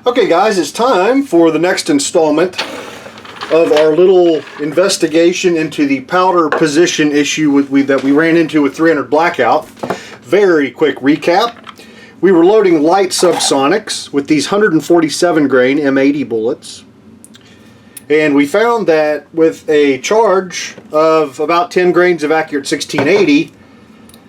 Okay guys, it's time for the next installment of our little investigation into the powder position issue that we ran into with 300 Blackout. Very quick recap. We were loading light subsonics with these 147 grain M80 bullets. And we found that with a charge of about 10 grains of accurate 1680,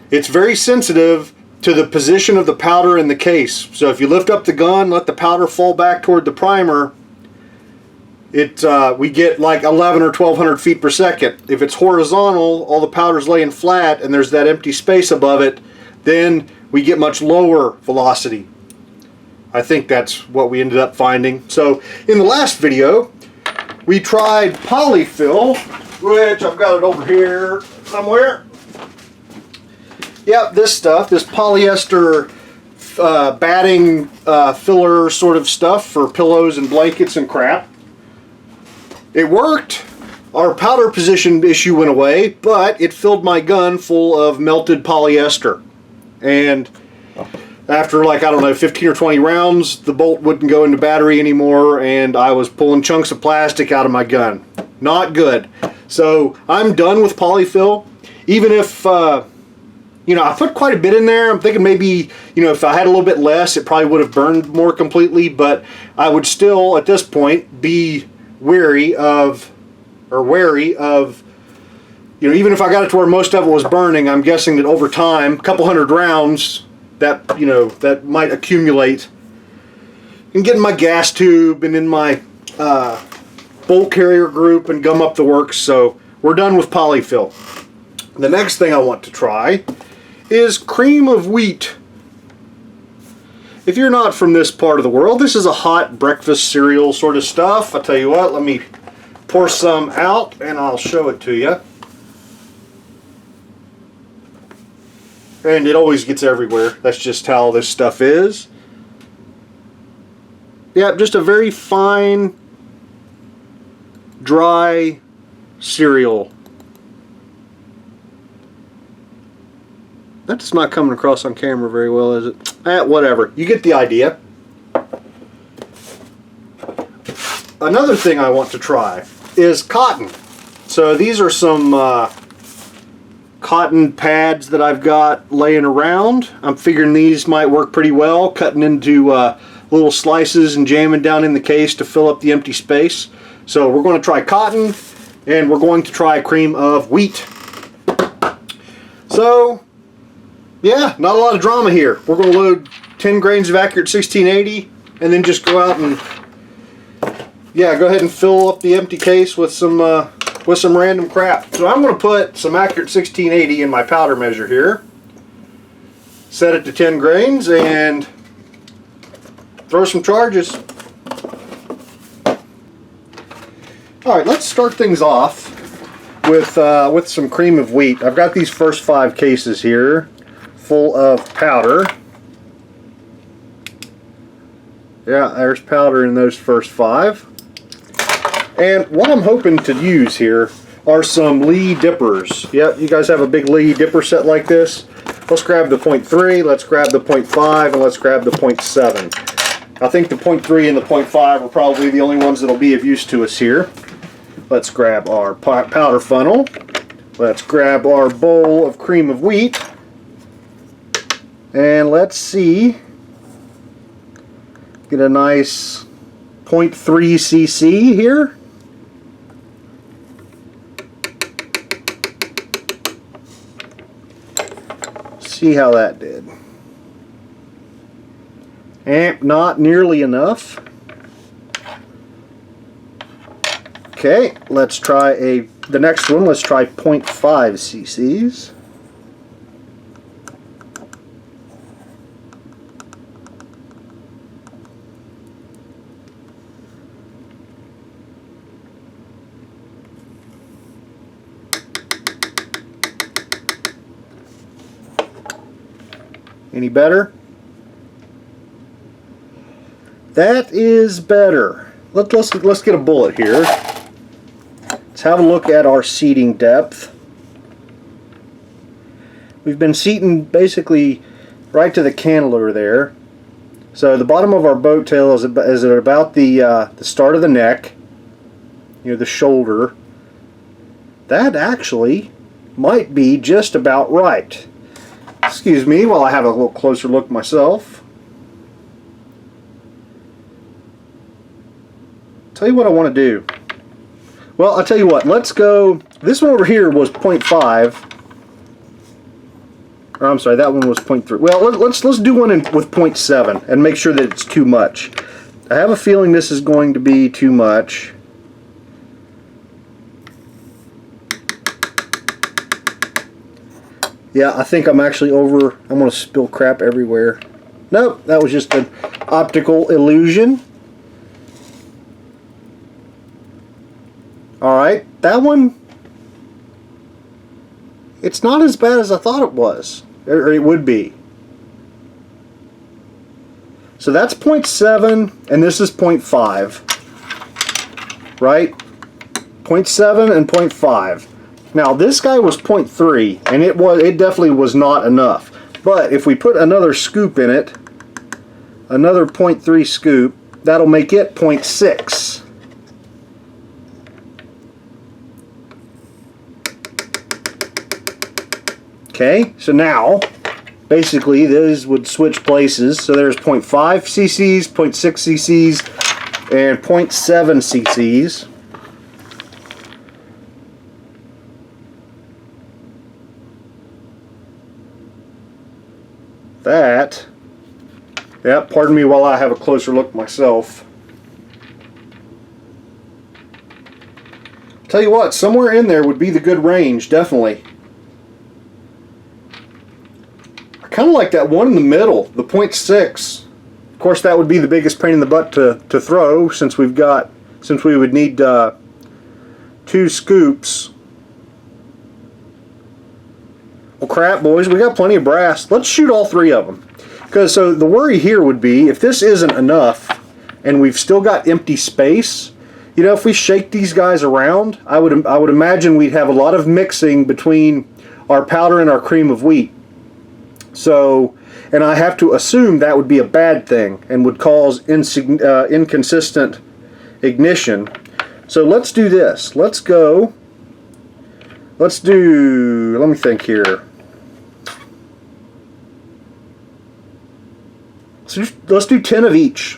it's very sensitive to the position of the powder in the case. So if you lift up the gun, let the powder fall back toward the primer, we get like 11 or 1200 feet per second. If it's horizontal, all the powder's laying flat and there's that empty space above it, then we get much lower velocity. I think that's what we ended up finding. So in the last video, we tried polyfill, which I've got it over here somewhere. Yep, this stuff, this polyester batting filler sort of stuff for pillows and blankets and crap. It worked. Our powder position issue went away, but it filled my gun full of melted polyester. And after like, I don't know, 15 or 20 rounds, the bolt wouldn't go into battery anymore, and I was pulling chunks of plastic out of my gun. Not good. So I'm done with polyfill. Even if you know, I put quite a bit in there. I'm thinking maybe, you know, if I had a little bit less, it probably would have burned more completely, but I would still, at this point, be wary of, you know, even if I got it to where most of it was burning, I'm guessing that over time, a couple hundred rounds, that, you know, that might accumulate and get in my gas tube and in my bolt carrier group and gum up the works. So we're done with polyfill. The next thing I want to try is cream of wheat. If you're not from this part of the world, this is a hot breakfast cereal sort of stuff. I'll tell you what, let me pour some out and I'll show it to you. And it always gets everywhere. That's just how this stuff is. Yeah, just a very fine, dry cereal. That's not coming across on camera very well, is it? Whatever. You get the idea. Another thing I want to try is cotton. So these are some cotton pads that I've got laying around. I'm figuring these might work pretty well, cutting into little slices and jamming down in the case to fill up the empty space. So we're going to try cotton, and we're going to try cream of wheat. So yeah, not a lot of drama here. We're going to load 10 grains of accurate 1680 and then just go out and, yeah, go ahead and fill up the empty case with some random crap. So I'm going to put some accurate 1680 in my powder measure here. Set it to 10 grains and throw some charges. Alright, let's start things off with some cream of wheat. I've got these first 5 cases here full of powder. Yeah, there's powder in those first 5. And what I'm hoping to use here are some Lee dippers. Yeah, you guys have a big Lee dipper set like this. Let's grab the 0.3, let's grab the 0.5, and let's grab the 0.7. I think the 0.3 and the 0.5 are probably the only ones that'll be of use to us here. Let's grab our powder funnel. Let's grab our bowl of cream of wheat. And let's see, get a nice 0.3 cc here. See how that did. And not nearly enough. Okay, let's try the next one. Let's try 0.5 cc's. Any better? That is better. Let's get a bullet here. Let's have a look at our seating depth. We've been seating basically right to the cantilever there. So the bottom of our boat tail is at about the start of the neck, the shoulder. That actually might be just about right. Excuse me while I have a little closer look myself. Tell you what I want to do. Well, I'll tell you what, let's go. This one over here was 0.5. Or, I'm sorry, that one was 0.3. Well, let's do one with 0.7 and make sure that it's too much. I have a feeling this is going to be too much. Yeah, I think I'm actually over. I'm going to spill crap everywhere. Nope, that was just an optical illusion. Alright, that one, it's not as bad as I thought it was, or it would be. So that's 0.7 and this is 0.5, right? 0.7 and 0.5. Now this guy was 0.3 and it definitely was not enough. But if we put another scoop in it, another 0.3 scoop, that'll make it 0.6. Okay, so now basically those would switch places. So there's 0.5 cc's, 0.6 cc's, and 0.7 cc's. That, yeah, pardon me while I have a closer look myself. Tell you what, somewhere in there would be the good range, definitely. Kind of like that one in the middle, the 0.6. Of course, that would be the biggest pain in the butt to throw, since we would need 2 scoops. Well, crap, boys, we got plenty of brass. Let's shoot all 3 of them. Because so the worry here would be if this isn't enough, and we've still got empty space. If we shake these guys around, I would imagine we'd have a lot of mixing between our powder and our cream of wheat. So, and I have to assume that would be a bad thing and would cause inconsistent ignition. So let's do this. Let me think here. So let's do 10 of each.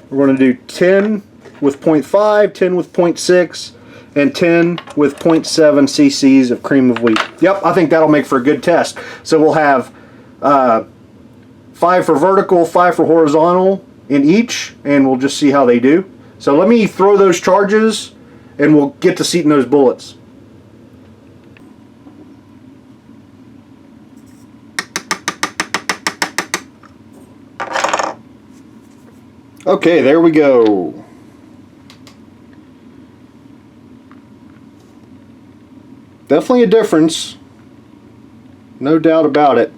We're going to do 10 with 0.5, 10 with 0.6, and 10 with 0.7 cc's of cream of wheat. Yep, I think that'll make for a good test. So we'll have 5 for vertical, 5 for horizontal in each, and we'll just see how they do. So let me throw those charges, and we'll get to seating those bullets. Okay, there we go. Definitely a difference, no doubt about it.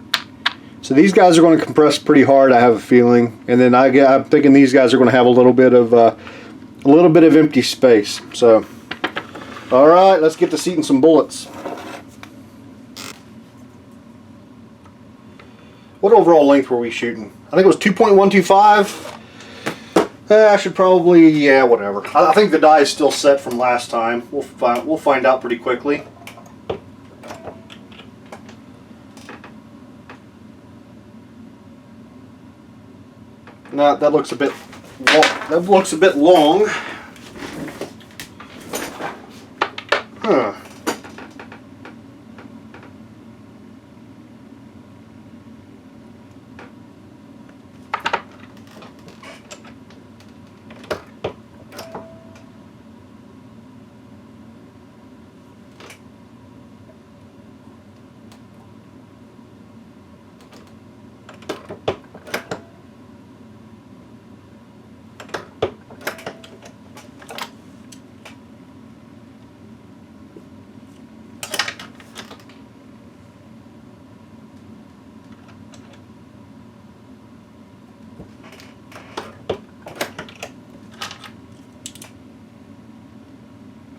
So these guys are going to compress pretty hard, I have a feeling, and then I'm thinking these guys are going to have a little bit of empty space. So, all right, let's get to seating some bullets. What overall length were we shooting? I think it was 2.125. I should probably, yeah, whatever. I think the die is still set from last time. We'll find out pretty quickly. No, that looks a bit long. Huh.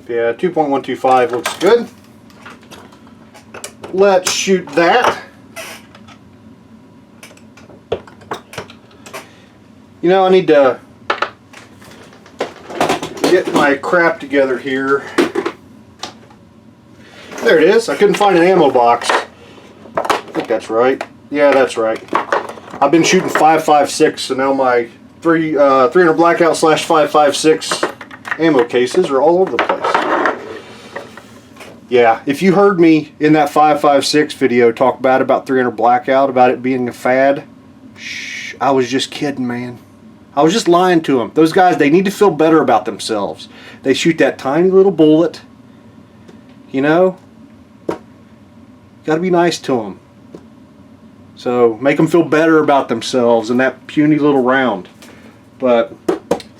Yeah, 2.125 looks good. let's shoot that. You know, I need to get my crap together here. There it is. I couldn't find an ammo box. I think that's right. Yeah, that's right. I've been shooting 5.56, so now my 300 Blackout / 5.56 ammo cases are all over the place. Yeah, if you heard me in that 5.56 video talk bad about 300 Blackout, about it being a fad, shh, I was just kidding, man. I was just lying to them. Those guys, they need to feel better about themselves. They shoot that tiny little bullet. You know? Got to be nice to them. So make them feel better about themselves and that puny little round. But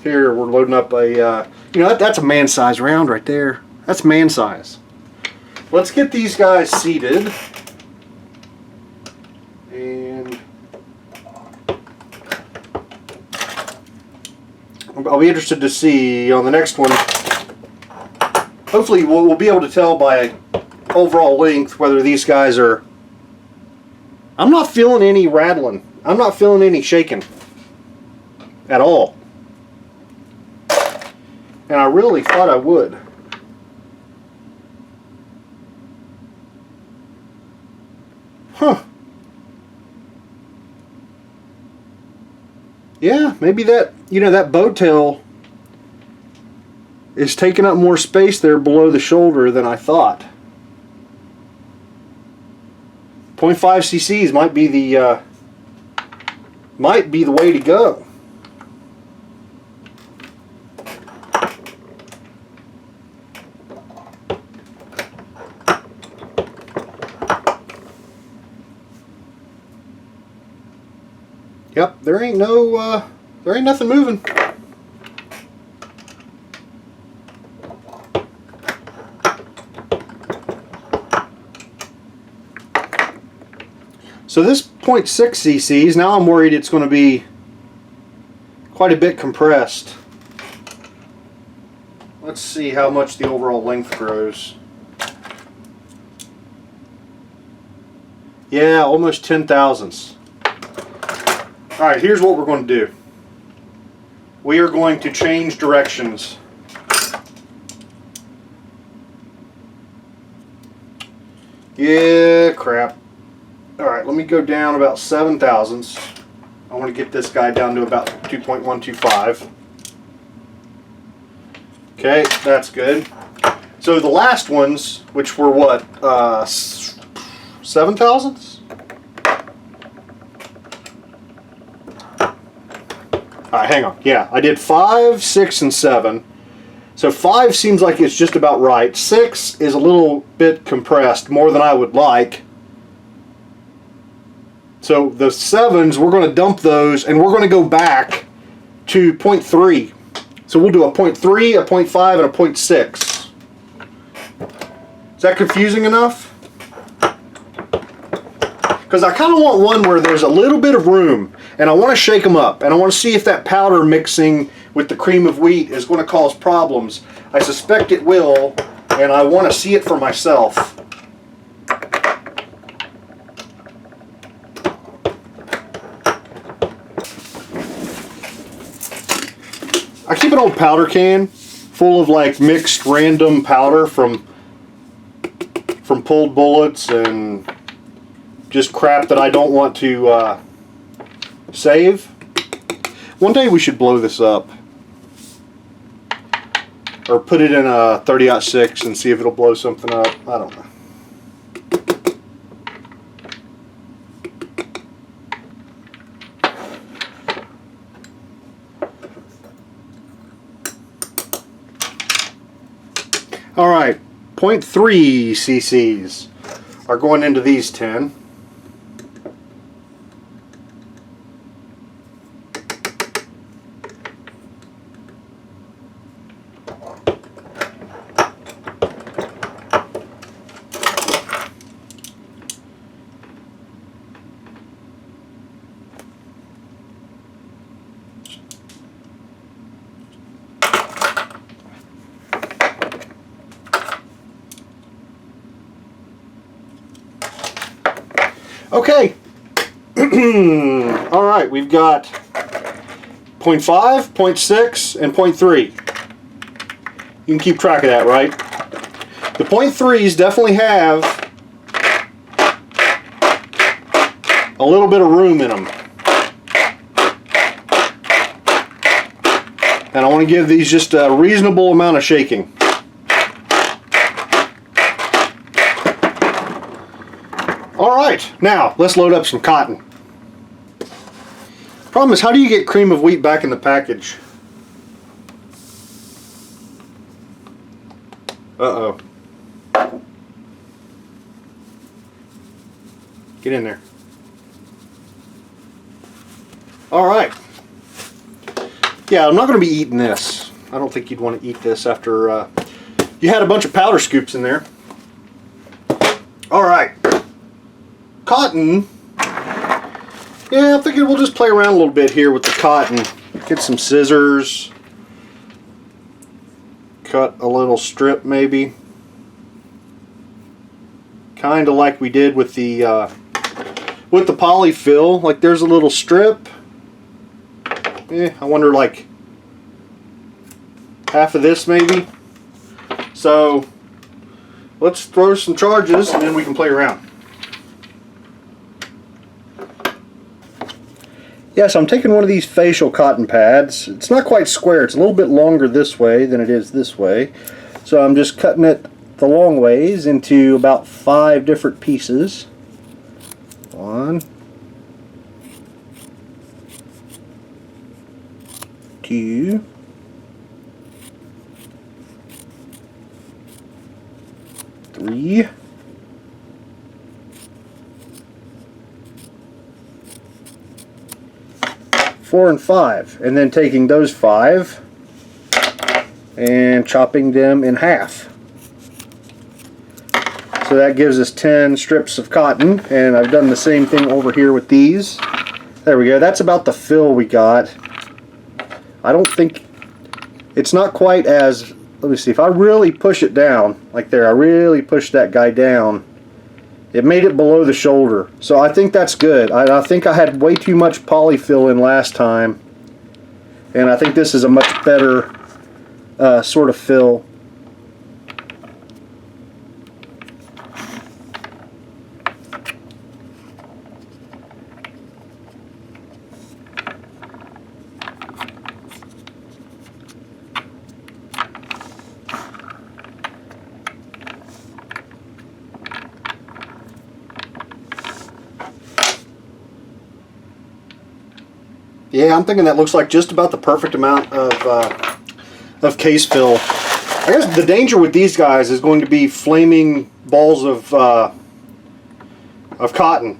here we're loading up a, you know, that's a man-size round right there. That's man-size. Let's get these guys seated. And I'll be interested to see on the next one. Hopefully we'll be able to tell by overall length whether these guys are... I'm not feeling any rattling. I'm not feeling any shaking at all. And I really thought I would. Huh. Yeah, maybe that, you know, that bow tail is taking up more space there below the shoulder than I thought. 0.5 cc's might be the way to go. Yep, there ain't nothing moving. So this 0.6 cc's, now I'm worried it's going to be quite a bit compressed. Let's see how much the overall length grows. Yeah, almost 10 thousandths. Alright, here's what we're going to do. We are going to change directions. Yeah, crap. Alright, let me go down about 7 thousandths. I want to get this guy down to about 2.125. Okay, that's good. So the last ones, which were what, 7 thousandths? Alright, hang on. Yeah, I did 5, 6, and 7. So 5 seems like it's just about right. 6 is a little bit compressed, more than I would like. So the 7s, we're going to dump those, and we're going to go back to 0.3. So we'll do a 0.3, a 0.5, and a 0.6. Is that confusing enough? Because I kind of want one where there's a little bit of room, and I want to shake them up, and I want to see if that powder mixing with the cream of wheat is going to cause problems. I suspect it will, and I want to see it for myself. I keep an old powder can full of like mixed random powder from pulled bullets and just crap that I don't want to save. One day we should blow this up. Or put it in a 30-06 and see if it'll blow something up. I don't know. Alright, 0.3 cc's are going into these 10. Okay. All right, we've got 0.5, 0.6, and 0.3. You can keep track of that, right? The 0.3s definitely have a little bit of room in them. And I want to give these just a reasonable amount of shaking. Alright, now let's load up some cotton. Problem is, how do you get cream of wheat back in the package? Uh-oh. Get in there. Alright. Yeah, I'm not going to be eating this. I don't think you'd want to eat this after you had a bunch of powder scoops in there. Alright. Cotton. Yeah, I'm thinking we'll just play around a little bit here with the cotton. Get some scissors. Cut a little strip maybe. Kind of like we did with the polyfill. Like there's a little strip. I wonder, like half of this maybe. So let's throw some charges and then we can play around. Yes, I'm taking one of these facial cotton pads. It's not quite square. It's a little bit longer this way than it is this way. So I'm just cutting it the long ways into about 5 different pieces. 1, 2, 3, 4 and 5, and then taking those 5 and chopping them in half. So that gives us 10 strips of cotton, and I've done the same thing over here with these. There we go. That's about the fill we got. I don't think it's not quite as, let me see, if I really push it down like there, I really pushed that guy down, it made it below the shoulder. So I think that's good. I think I had way too much polyfill in last time, and I think this is a much better sort of fill. Yeah, I'm thinking that looks like just about the perfect amount of case fill. I guess the danger with these guys is going to be flaming balls of cotton.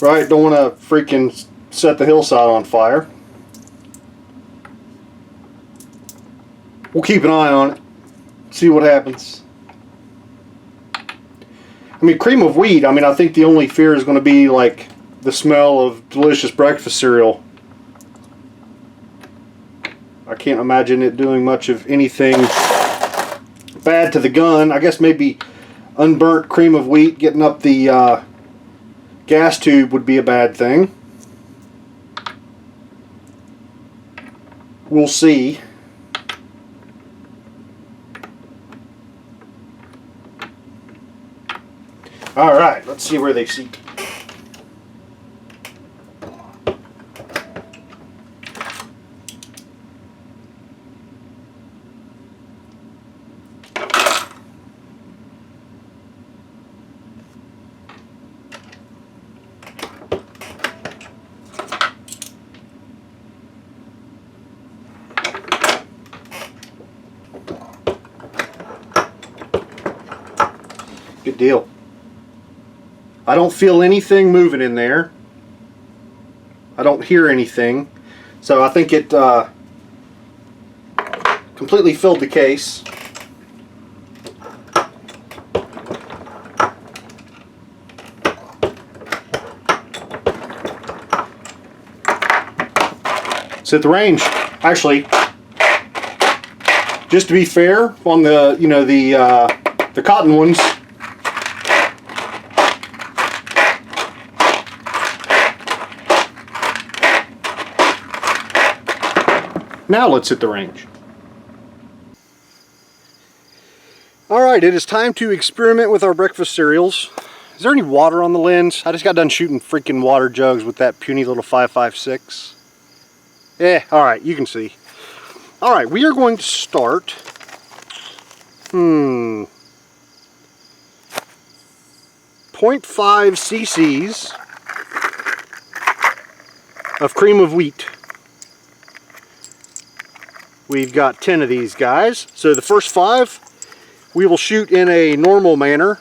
Right? Don't want to freaking set the hillside on fire. We'll keep an eye on it. See what happens. I mean, cream of wheat, I mean, I think the only fear is going to be like the smell of delicious breakfast cereal. I can't imagine it doing much of anything bad to the gun. I guess maybe unburnt cream of wheat getting up the gas tube would be a bad thing. We'll see. Alright, let's see where they seat. Good deal. I don't feel anything moving in there. I don't hear anything. So I think it completely filled the case. Set the range. Actually, just to be fair on the, you know, the cotton ones, Now let's hit the range. Alright, it is time to experiment with our breakfast cereals. Is there any water on the lens? I just got done shooting freaking water jugs with that puny little 5.56. Yeah, alright, you can see. Alright, we are going to start... 0.5 cc's of cream of wheat. We've got 10 of these guys. So the first 5 we will shoot in a normal manner.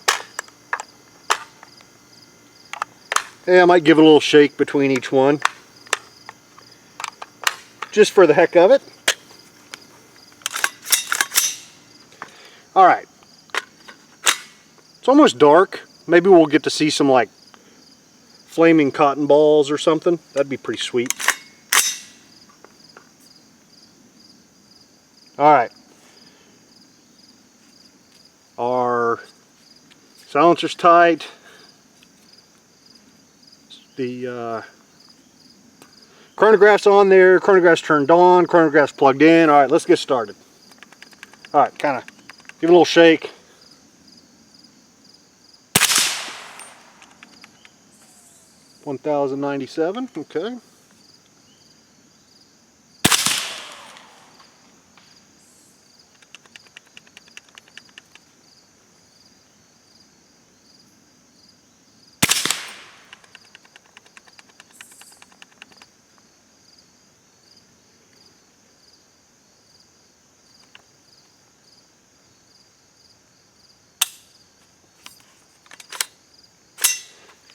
Yeah, I might give it a little shake between each one, just for the heck of it. Alright. It's almost dark. Maybe we'll get to see some like flaming cotton balls or something. That'd be pretty sweet. Alright. Our silencer's tight. The chronograph's on there. Chronograph's turned on. Chronograph's plugged in. Alright, let's get started. Alright, kind of give it a little shake. $1,097, okay.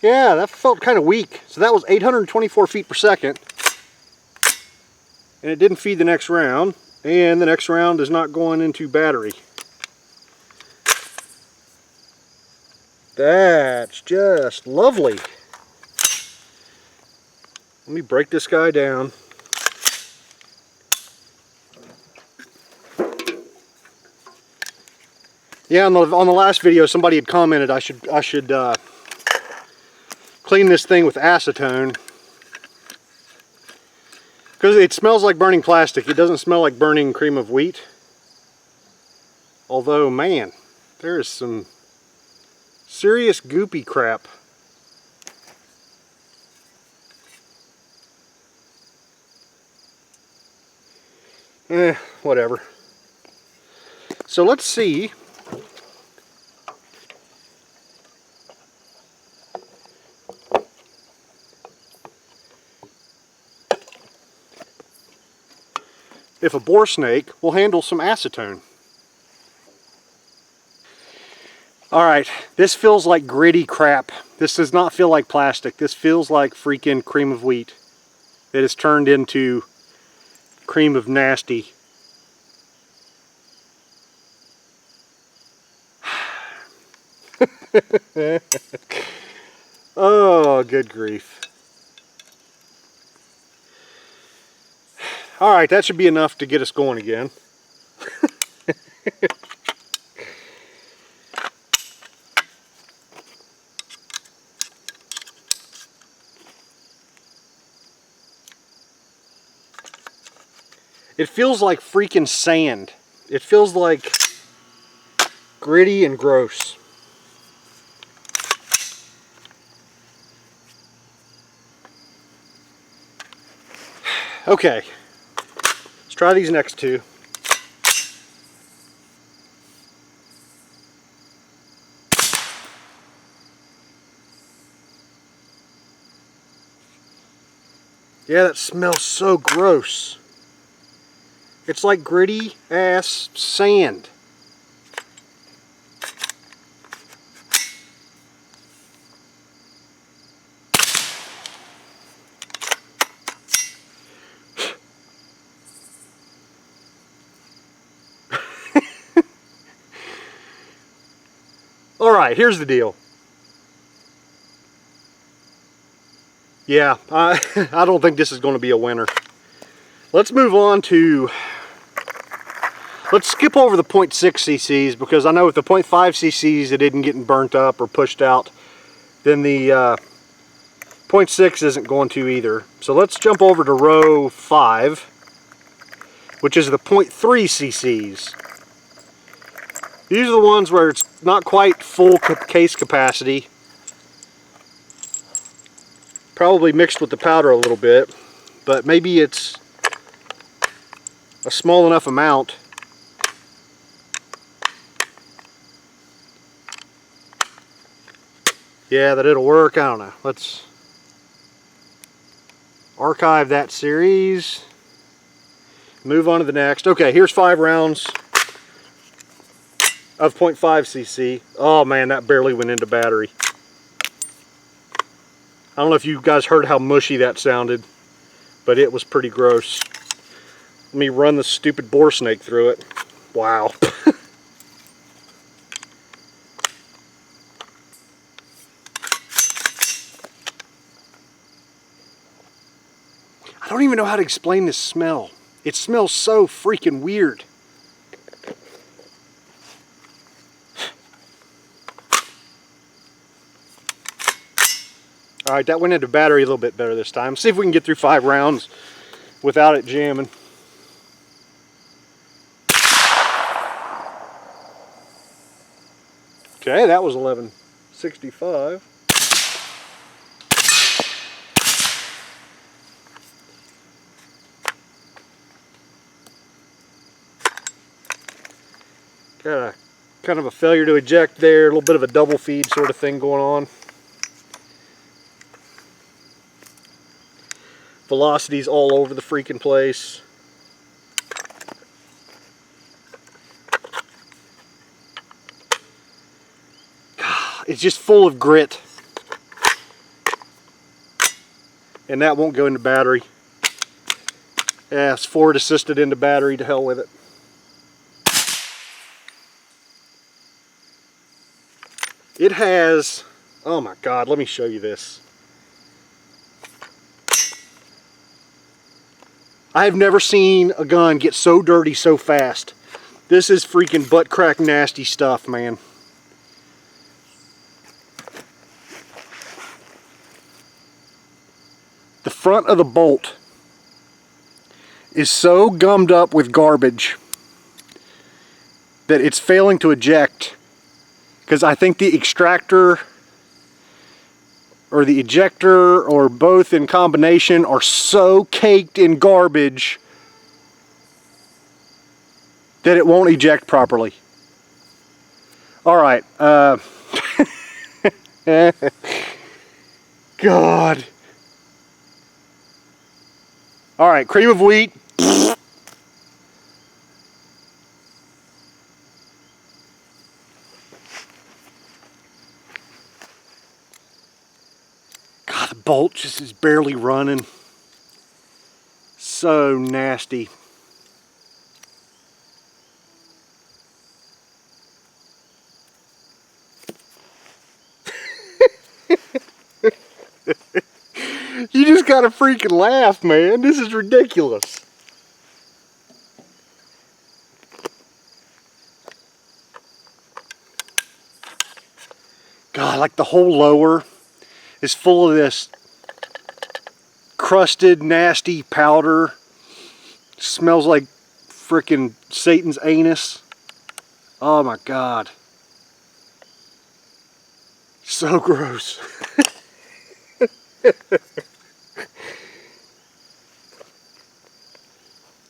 Yeah, that felt kind of weak. So that was 824 feet per second. And it didn't feed the next round. And the next round is not going into battery. That's just lovely. Let me break this guy down. Yeah, on the last video somebody had commented I should clean this thing with acetone, because it smells like burning plastic. It doesn't smell like burning cream of wheat. Although, man, there is some serious goopy crap. Whatever. So let's see. If a bore snake will handle some acetone. Alright, this feels like gritty crap. This does not feel like plastic. This feels like freaking cream of wheat that has turned into cream of nasty. Oh, good grief. Alright, that should be enough to get us going again. It feels like freaking sand. It feels like gritty and gross. Okay. Let's try these next two. Yeah, that smells so gross. It's like gritty ass sand. Alright, here's the deal. Yeah, I don't think this is going to be a winner. Let's move on to... Let's skip over the 0.6 cc's, because I know with the 0.5 cc's it isn't getting burnt up or pushed out. Then the 0.6 isn't going to either. So let's jump over to row 5. which is the 0.3 cc's. These are the ones where it's not quite full case capacity. Probably mixed with the powder a little bit, but maybe it's a small enough amount. Yeah, that it'll work. I don't know. Let's archive that series. Move on to the next. Okay, here's 5 rounds of 0.5 cc. Oh man, that barely went into battery. I don't know if you guys heard how mushy that sounded, but it was pretty gross. Let me run the stupid bore snake through it. Wow. I don't even know how to explain this smell. It smells so freaking weird. Alright, that went into battery a little bit better this time. See if we can get through 5 rounds without it jamming. Okay, that was 1165. Got a kind of a failure to eject there, a little bit of a double feed sort of thing going on. Velocity's all over the freaking place. It's just full of grit. And that won't go into battery. Yeah, it's forward assisted into battery, to hell with it. It has, oh my God, let me show you this. I have never seen a gun get so dirty so fast. This is freaking butt crack nasty stuff, man. The front of the bolt is so gummed up with garbage that it's failing to eject, because I think the extractor or the ejector or both in combination are so caked in garbage that it won't eject properly. Alright, God. Alright, cream of wheat. God, the bolt just is barely running. So nasty. You just gotta freaking laugh, man. This is ridiculous. God, like the whole lower is full of this crusted, nasty powder. Smells like frickin' Satan's anus. Oh my God. So gross.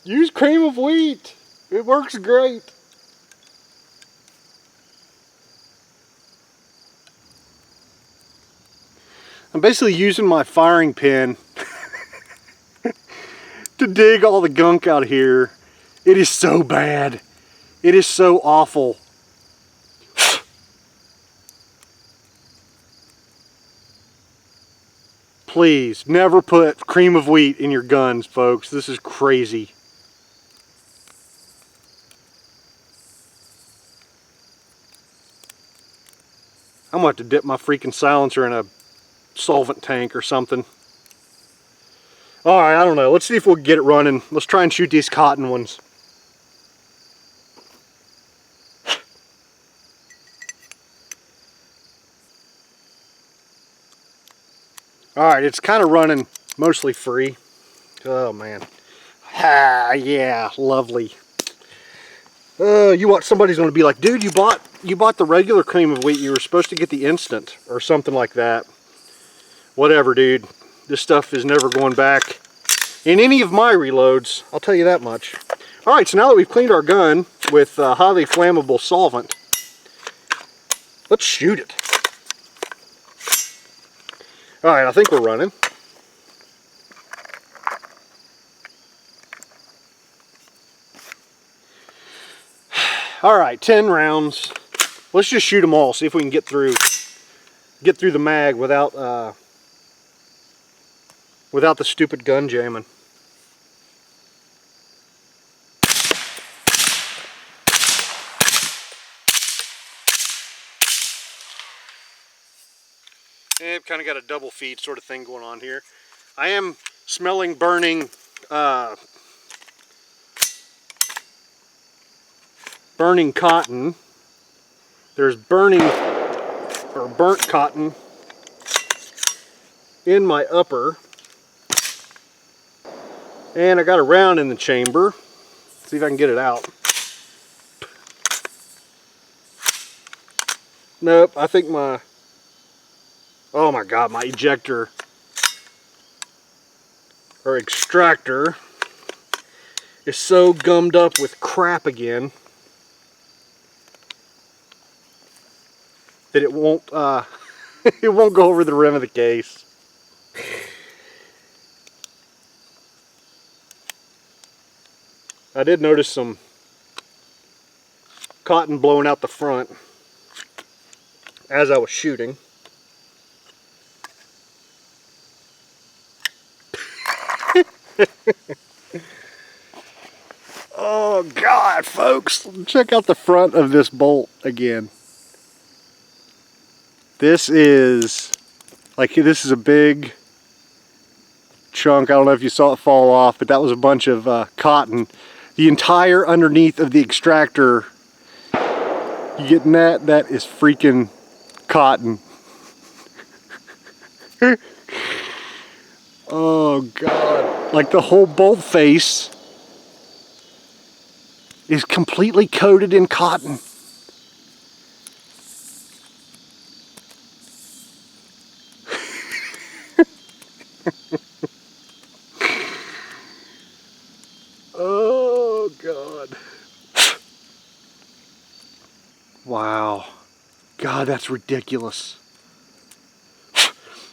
Use cream of wheat. It works great. I'm basically using my firing pin to dig all the gunk out here. It is so bad. It is so awful. Please, never put cream of wheat in your guns, folks. This is crazy. I'm going to have to dip my freaking silencer in a solvent tank or something. Alright, I don't know. Let's see if we'll get it running. Let's try and shoot these cotton ones. Alright, it's kind of running mostly free. Oh man. Ah, yeah, lovely. You want somebody's going to be like, dude, you bought the regular cream of wheat. You were supposed to get the instant or something like that. Whatever, dude. This stuff is never going back in any of my reloads. I'll tell you that much. All right, so now that we've cleaned our gun with highly flammable solvent, let's shoot it. All right, I think we're running. All right, 10 rounds. Let's just shoot them all, see if we can get through the mag without the stupid gun jamming. And I've kind of got a double feed sort of thing going on here. I am smelling burning cotton. There's burning or burnt cotton in my upper. And I got a round in the chamber. See if I can get it out. Nope, I think oh my God, my ejector or extractor is so gummed up with crap again that it won't it won't go over the rim of the case. I did notice some cotton blowing out the front as I was shooting. Oh God, folks, check out the front of this bolt again. This is a big chunk. I don't know if you saw it fall off, but that was a bunch of cotton. The entire underneath of the extractor, you getting that? That is freaking cotton. Oh God, like the whole bolt face is completely coated in cotton. Oh God. Wow. God, that's ridiculous.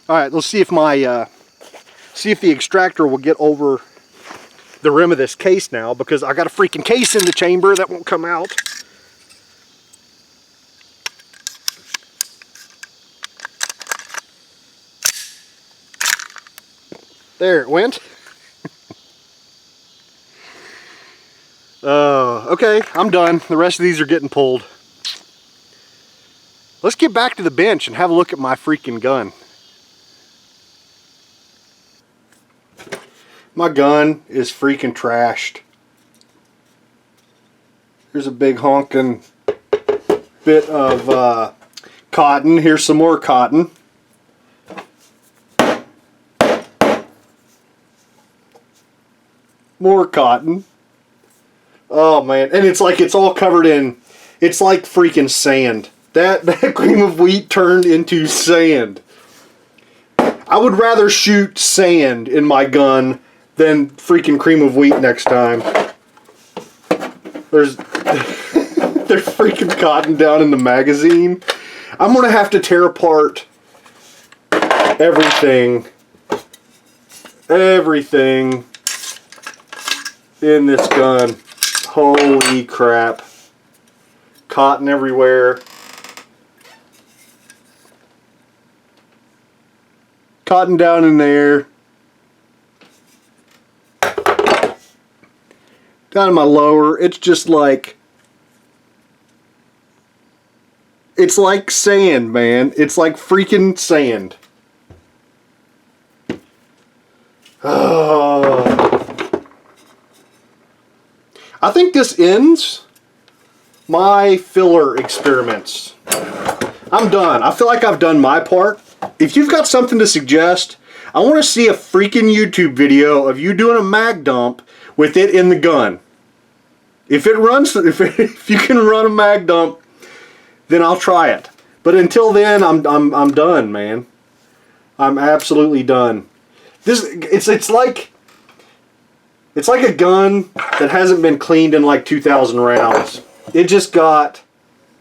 All right, let's see if see if the extractor will get over the rim of this case now, because I got a freaking case in the chamber that won't come out. There it went. Okay, I'm done. The rest of these are getting pulled. Let's get back to the bench and have a look at my freaking gun. My gun is freaking trashed. Here's a big honking bit of cotton. Here's some more cotton. More cotton. Oh man, and it's like it's all covered in, it's like freaking sand. That cream of wheat turned into sand. I would rather shoot sand in my gun than freaking cream of wheat next time. There's freaking cotton down in the magazine. I'm gonna have to tear apart everything in this gun. Holy crap. Cotton everywhere. Cotton down in there. Down in my lower, it's just like, it's like sand, man. It's like freaking sand. Oh. I think this ends my filler experiments. I'm done. I feel like I've done my part. If you've got something to suggest, I want to see a freaking YouTube video of you doing a mag dump with it in the gun. If it runs, if you can run a mag dump, then I'll try it. But until then, I'm done, man. I'm absolutely done. It's like a gun that hasn't been cleaned in like 2,000 rounds. It just got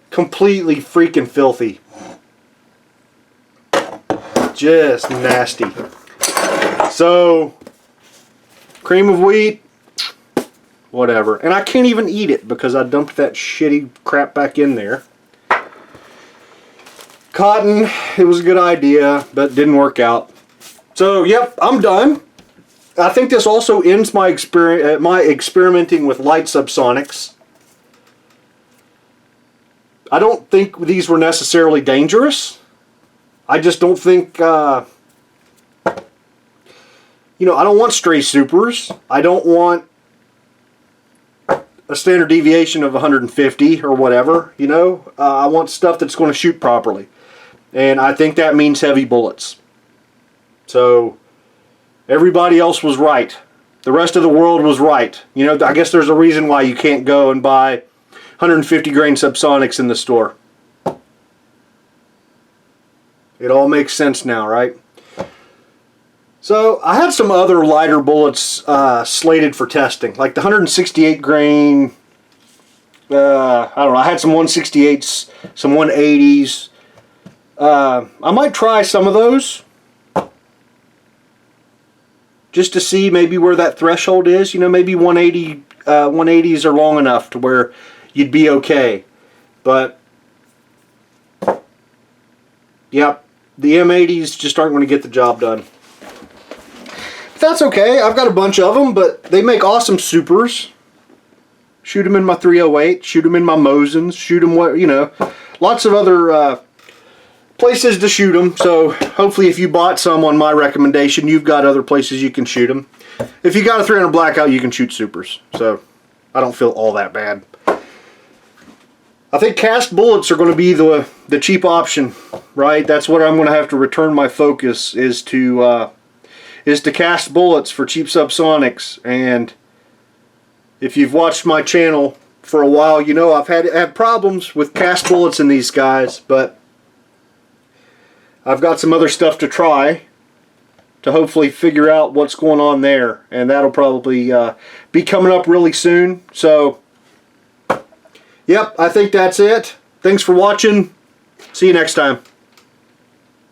completely freaking filthy. Just nasty. So, cream of wheat, whatever. And I can't even eat it because I dumped that shitty crap back in there. Cotton, it was a good idea, but didn't work out. So, yep, I'm done. I think this also ends my experimenting with light subsonics. I don't think these were necessarily dangerous. I just don't think, I don't want stray supers. I don't want a standard deviation of 150 or whatever, I want stuff that's going to shoot properly. And I think that means heavy bullets. So, everybody else was right. The rest of the world was right. I guess there's a reason why you can't go and buy 150 grain subsonics in the store. It all makes sense now, right? So, I had some other lighter bullets slated for testing, like the 168 grain, I don't know, I had some 168s, some 180s. I might try some of those, just to see maybe where that threshold is. Maybe 180s are long enough to where you'd be okay. But, yep, the M80s just aren't going to get the job done. That's okay. I've got a bunch of them, but they make awesome supers. Shoot them in my 308, shoot them in my Mosins, shoot them, lots of other places to shoot them. So hopefully if you bought some on my recommendation, you've got other places you can shoot them. If you got a 300 blackout, you can shoot supers. So I don't feel all that bad. I think cast bullets are going to be the cheap option, right? That's what I'm going to have to return my focus is to cast bullets for cheap subsonics. And if you've watched my channel for a while, I've had problems with cast bullets in these guys, but I've got some other stuff to try to hopefully figure out what's going on there, and that'll probably be coming up really soon. So, yep, I think that's it. Thanks for watching. See you next time.